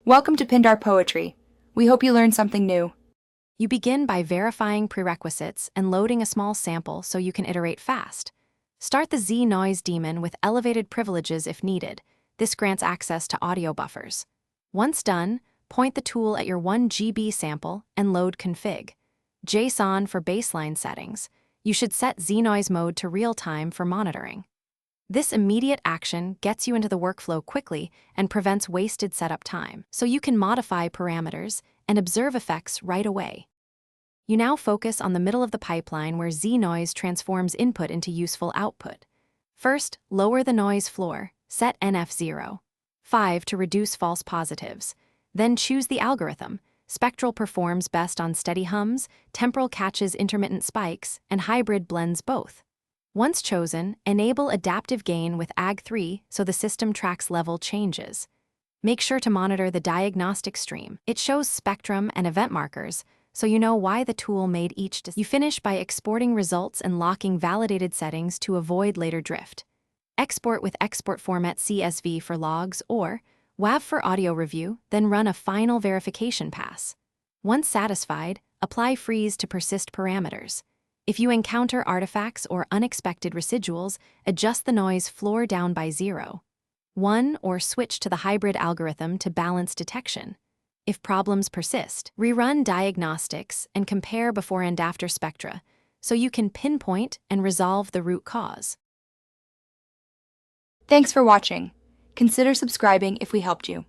Welcome to Pindar Poetry. We hope you learned something new. You begin by verifying prerequisites and loading a small sample so you can iterate fast. Start the Z-Noise daemon with elevated privileges if needed. This grants access to audio buffers. Once done, point the tool at your 1 GB sample and load config. JSON for baseline settings. You should set Z-Noise mode to real-time for monitoring. This immediate action gets you into the workflow quickly and prevents wasted setup time, so you can modify parameters and observe effects right away. You now focus on the middle of the pipeline where Z-Noise transforms input into useful output. First, lower the noise floor, set NF0. 5 to reduce false positives. Then choose the algorithm. Spectral performs best on steady hums, temporal catches intermittent spikes, and hybrid blends both. Once chosen, enable adaptive gain with AG3 so the system tracks level changes. Make sure to monitor the diagnostic stream. It shows spectrum and event markers, so you know why the tool made each decision. You finish by exporting results and locking validated settings to avoid later drift. Export with export format CSV for logs or WAV for audio review, then run a final verification pass. Once satisfied, apply freeze to persist parameters. If you encounter artifacts or unexpected residuals, adjust the noise floor down by 0.1 or switch to the hybrid algorithm to balance detection. If problems persist, rerun diagnostics and compare before and after spectra so you can pinpoint and resolve the root cause. Thanks for watching. Consider subscribing if we helped you.